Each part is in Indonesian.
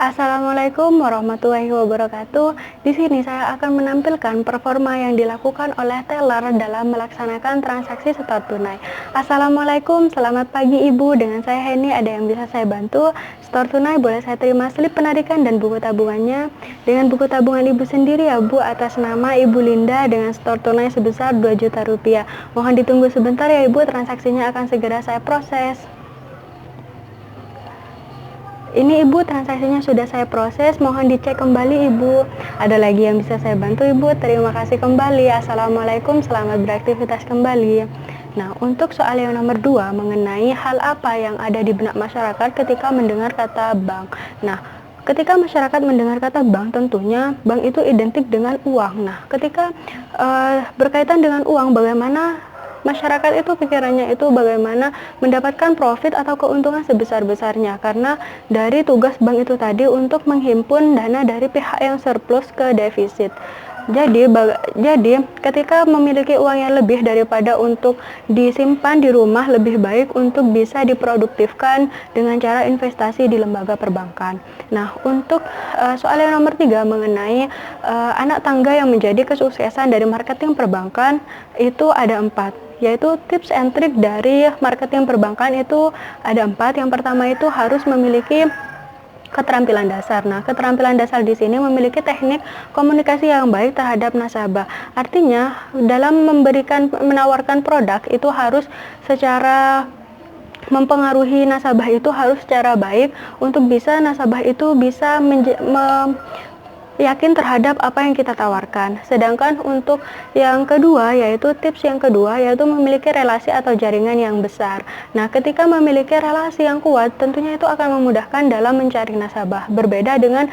Assalamualaikum warahmatullahi wabarakatuh. Di sini saya akan menampilkan performa yang dilakukan oleh teller dalam melaksanakan transaksi setor tunai. Assalamualaikum, selamat pagi Ibu. Dengan saya Heni, ada yang bisa saya bantu? Setor tunai boleh saya terima slip penarikan dan buku tabungannya. Dengan buku tabungan Ibu sendiri ya Bu, atas nama Ibu Linda dengan setor tunai sebesar 2 juta rupiah. Mohon ditunggu sebentar ya Ibu, transaksinya akan segera saya proses. Ini Ibu, transaksinya sudah saya proses, mohon dicek kembali Ibu. Ada lagi yang bisa saya bantu Ibu? Terima kasih kembali. Assalamualaikum, selamat beraktivitas kembali. Nah, untuk soal yang nomor 2 mengenai hal apa yang ada di benak masyarakat ketika mendengar kata bank. Nah, ketika masyarakat mendengar kata bank, tentunya bank itu identik dengan uang. Nah, ketika berkaitan dengan uang, bagaimana masyarakat itu pikirannya itu bagaimana mendapatkan profit atau keuntungan sebesar-besarnya, karena dari tugas bank itu tadi untuk menghimpun dana dari pihak yang surplus ke defisit. Jadi ketika memiliki uang yang lebih daripada untuk disimpan di rumah, lebih baik untuk bisa diproduktifkan dengan cara investasi di lembaga perbankan. Nah, untuk soal yang nomor 3 mengenai anak tangga yang menjadi kesuksesan dari marketing perbankan, itu ada 4, yaitu tips and trick dari marketing perbankan itu ada 4. Yang pertama itu harus memiliki keterampilan dasar. Nah, keterampilan dasar di sini memiliki teknik komunikasi yang baik terhadap nasabah. Artinya, dalam menawarkan produk itu harus secara mempengaruhi nasabah itu harus secara baik untuk bisa nasabah itu bisa yakin terhadap apa yang kita tawarkan. Sedangkan untuk yang kedua, yaitu tips yang kedua, yaitu memiliki relasi atau jaringan yang besar. Nah, ketika memiliki relasi yang kuat, tentunya itu akan memudahkan dalam mencari nasabah. Berbeda dengan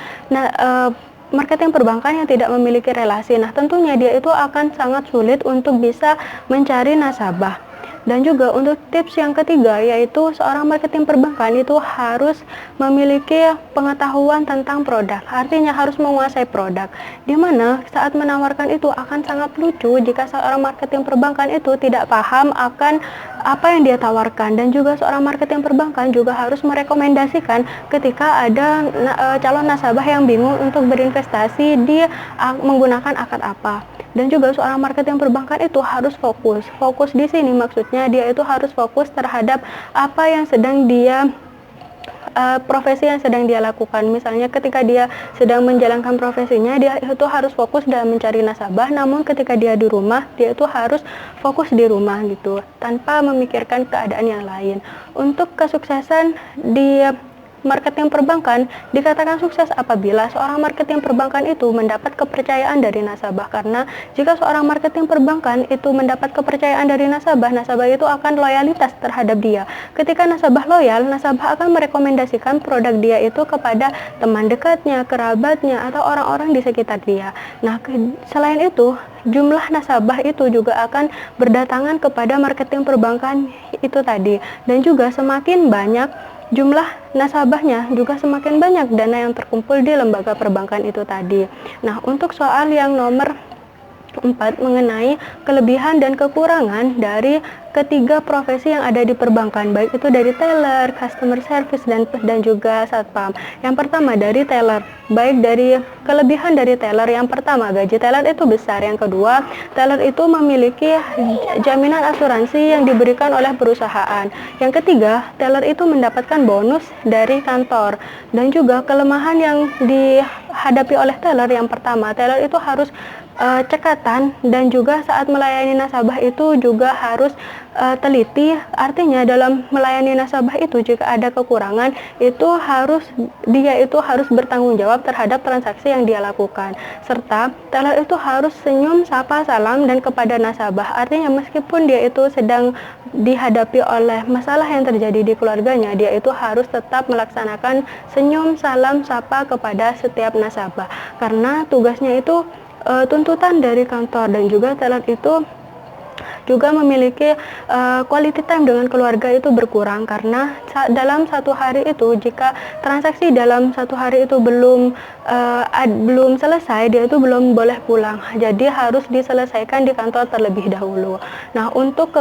marketing perbankan yang tidak memiliki relasi. Nah, tentunya dia itu akan sangat sulit untuk bisa mencari nasabah. Dan juga untuk tips yang ketiga, yaitu seorang marketing perbankan itu harus memiliki pengetahuan tentang produk. Artinya harus menguasai produk, di mana saat menawarkan itu akan sangat lucu jika seorang marketing perbankan itu tidak paham akan apa yang dia tawarkan. Dan juga seorang marketing perbankan juga harus merekomendasikan ketika ada calon nasabah yang bingung untuk berinvestasi di menggunakan akad apa. Dan juga seorang marketing perbankan itu harus fokus. Fokus di sini maksudnya dia itu harus fokus terhadap apa yang sedang dia profesi yang sedang dia lakukan. Misalnya ketika dia sedang menjalankan profesinya, dia itu harus fokus dalam mencari nasabah. Namun ketika dia di rumah, dia itu harus fokus di rumah gitu, tanpa memikirkan keadaan yang lain. Untuk kesuksesan di marketing perbankan dikatakan sukses apabila seorang marketing perbankan itu mendapat kepercayaan dari nasabah. Karena jika seorang marketing perbankan itu mendapat kepercayaan dari nasabah, nasabah itu akan loyalitas terhadap dia. Ketika nasabah loyal, nasabah akan merekomendasikan produk dia itu kepada teman dekatnya, kerabatnya, atau orang-orang di sekitar dia. Nah, selain itu, jumlah nasabah itu juga akan berdatangan kepada marketing perbankan itu tadi. Dan juga semakin banyak jumlah nasabahnya, juga semakin banyak dana yang terkumpul di lembaga perbankan itu tadi. Nah, untuk soal yang nomor 4 mengenai kelebihan dan kekurangan dari ketiga profesi yang ada di perbankan, baik itu dari teller, customer service, dan juga satpam. Yang pertama dari teller, baik dari kelebihan dari teller, yang pertama gaji teller itu besar, yang kedua teller itu memiliki jaminan asuransi yang diberikan oleh perusahaan, yang ketiga teller itu mendapatkan bonus dari kantor. Dan juga kelemahan yang dihadapi oleh teller, yang pertama teller itu harus cekatan, dan juga saat melayani nasabah itu juga harus teliti. Artinya dalam melayani nasabah itu jika ada kekurangan, dia itu harus bertanggung jawab terhadap transaksi yang dia lakukan. Serta teller itu harus senyum, sapa, salam dan kepada nasabah. Artinya meskipun dia itu sedang dihadapi oleh masalah yang terjadi di keluarganya, dia itu harus tetap melaksanakan senyum, salam, sapa kepada setiap nasabah. Karena tugasnya itu tuntutan dari kantor. Dan juga teller itu juga memiliki quality time dengan keluarga itu berkurang, karena dalam satu hari itu, jika transaksi dalam satu hari itu belum selesai, dia itu belum boleh pulang. Jadi harus diselesaikan di kantor terlebih dahulu. Nah, untuk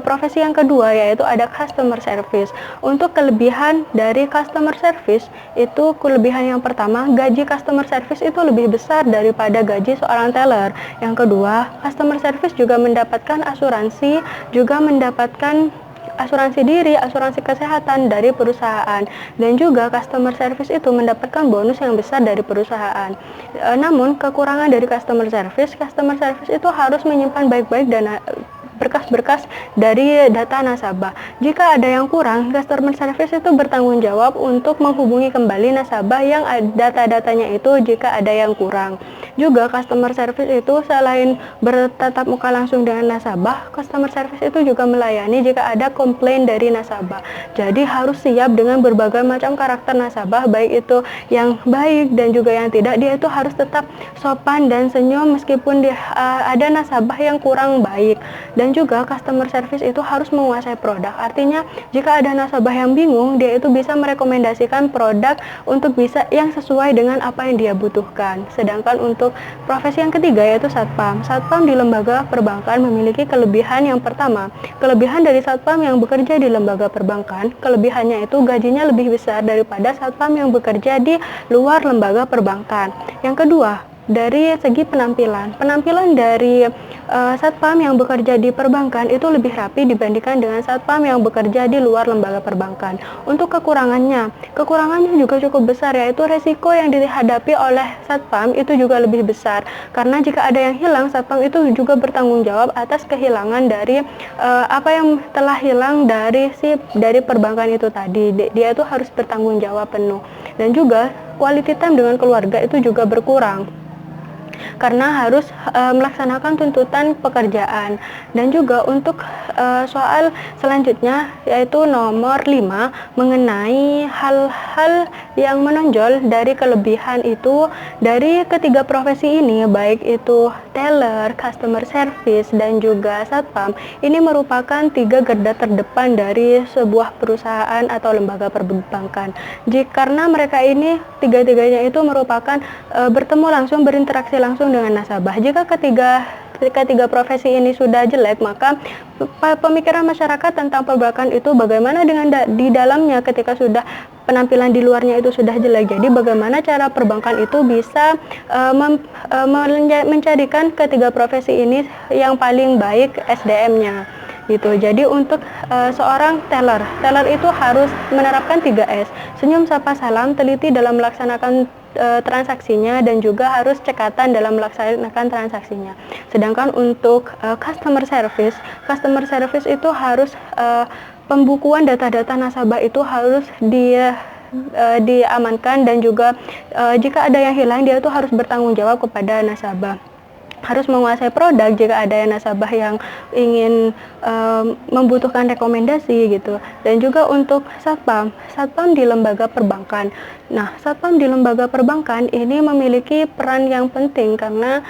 profesi yang kedua yaitu ada customer service. Untuk kelebihan dari customer service itu, kelebihan yang pertama, gaji customer service itu lebih besar daripada gaji seorang teller. Yang kedua, customer service juga mendapatkan asuransi, juga mendapatkan asuransi diri, asuransi kesehatan dari perusahaan, dan juga customer service itu mendapatkan bonus yang besar dari perusahaan. Namun kekurangan dari customer service itu harus menyimpan baik-baik dana berkas-berkas dari data nasabah. Jika ada yang kurang, customer service itu bertanggung jawab untuk menghubungi kembali nasabah yang data-datanya itu jika ada yang kurang. Juga customer service itu selain bertatap muka langsung dengan nasabah, customer service itu juga melayani jika ada komplain dari nasabah. Jadi harus siap dengan berbagai macam karakter nasabah, baik itu yang baik dan juga yang tidak. Dia itu harus tetap sopan dan senyum meskipun ada nasabah yang kurang baik. Dan juga customer service itu harus menguasai produk. Artinya jika ada nasabah yang bingung, dia itu bisa merekomendasikan produk untuk bisa yang sesuai dengan apa yang dia butuhkan. Sedangkan untuk profesi yang ketiga yaitu satpam. Satpam di lembaga perbankan memiliki kelebihan yang pertama. Kelebihan dari satpam yang bekerja di lembaga perbankan, kelebihannya itu gajinya lebih besar daripada satpam yang bekerja di luar lembaga perbankan. Yang kedua, dari segi penampilan dari satpam yang bekerja di perbankan itu lebih rapi dibandingkan dengan satpam yang bekerja di luar lembaga perbankan. Untuk kekurangannya juga cukup besar, yaitu resiko yang dihadapi oleh satpam itu juga lebih besar, karena jika ada yang hilang, satpam itu juga bertanggung jawab atas kehilangan dari apa yang telah hilang dari perbankan itu tadi. Dia itu harus bertanggung jawab penuh. Dan juga quality time dengan keluarga itu juga berkurang, karena harus melaksanakan tuntutan pekerjaan. Dan juga untuk soal selanjutnya yaitu nomor 5, mengenai hal-hal yang menonjol dari kelebihan itu dari ketiga profesi ini, baik itu teller, customer service, dan juga satpam. Ini merupakan 3 garda terdepan dari sebuah perusahaan atau lembaga perbankan. Karena mereka ini tiga-tiganya itu merupakan bertemu langsung, berinteraksi langsung dengan nasabah. Jika ketiga profesi ini sudah jelek, maka pemikiran masyarakat tentang perbankan itu bagaimana dengan di dalamnya ketika sudah penampilan di luarnya itu sudah jelek. Jadi bagaimana cara perbankan itu bisa menjadikan ketiga profesi ini yang paling baik SDM-nya gitu. Jadi untuk seorang teller itu harus menerapkan 3S: senyum, sapa, salam, teliti dalam melaksanakan transaksinya, dan juga harus cekatan dalam melaksanakan transaksinya. Sedangkan untuk customer service itu harus pembukuan data-data nasabah itu harus diamankan, dan juga jika ada yang hilang, dia itu harus bertanggung jawab kepada nasabah. Harus menguasai produk jika ada yang nasabah yang ingin membutuhkan rekomendasi gitu. Dan juga untuk satpam di lembaga perbankan. Nah, satpam di lembaga perbankan ini memiliki peran yang penting, karena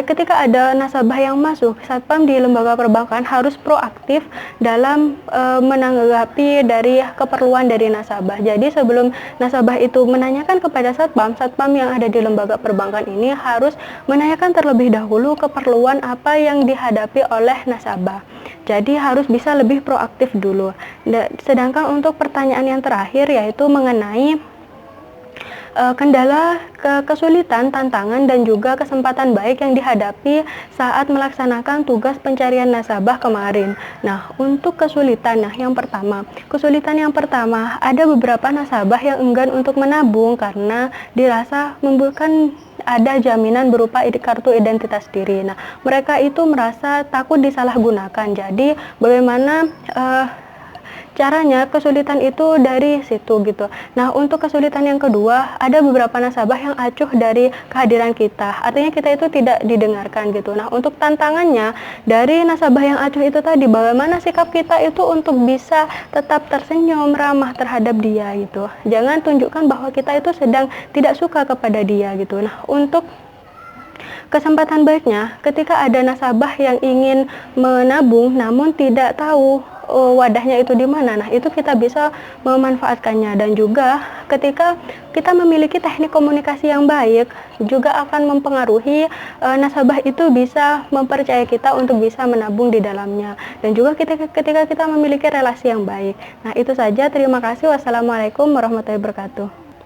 ketika ada nasabah yang masuk, satpam di lembaga perbankan harus proaktif dalam menanggapi dari keperluan dari nasabah. Jadi sebelum nasabah itu menanyakan kepada satpam yang ada di lembaga perbankan ini harus menanyakan terlebih dahulu keperluan apa yang dihadapi oleh nasabah. Jadi harus bisa lebih proaktif dulu. Sedangkan untuk pertanyaan yang terakhir yaitu mengenai kendala, kesulitan, tantangan, dan juga kesempatan baik yang dihadapi saat melaksanakan tugas pencarian nasabah kemarin. Nah, untuk kesulitan, kesulitan yang pertama, ada beberapa nasabah yang enggan untuk menabung karena dirasa bukan ada jaminan berupa kartu identitas diri. Nah, mereka itu merasa takut disalahgunakan. Jadi, bagaimana caranya, kesulitan itu dari situ gitu. Nah, untuk kesulitan yang kedua, ada beberapa nasabah yang acuh dari kehadiran kita. Artinya kita itu tidak didengarkan gitu. Nah, untuk tantangannya dari nasabah yang acuh itu tadi, bagaimana sikap kita itu untuk bisa tetap tersenyum, ramah terhadap dia gitu. Jangan tunjukkan bahwa kita itu sedang tidak suka kepada dia gitu. Nah, untuk kesempatan baiknya, ketika ada nasabah yang ingin menabung namun tidak tahu wadahnya itu di mana. Nah, itu kita bisa memanfaatkannya, dan juga ketika kita memiliki teknik komunikasi yang baik juga akan mempengaruhi nasabah itu bisa mempercayai kita untuk bisa menabung di dalamnya, dan juga ketika kita memiliki relasi yang baik. Nah, itu saja. Terima kasih. Wassalamualaikum warahmatullahi wabarakatuh.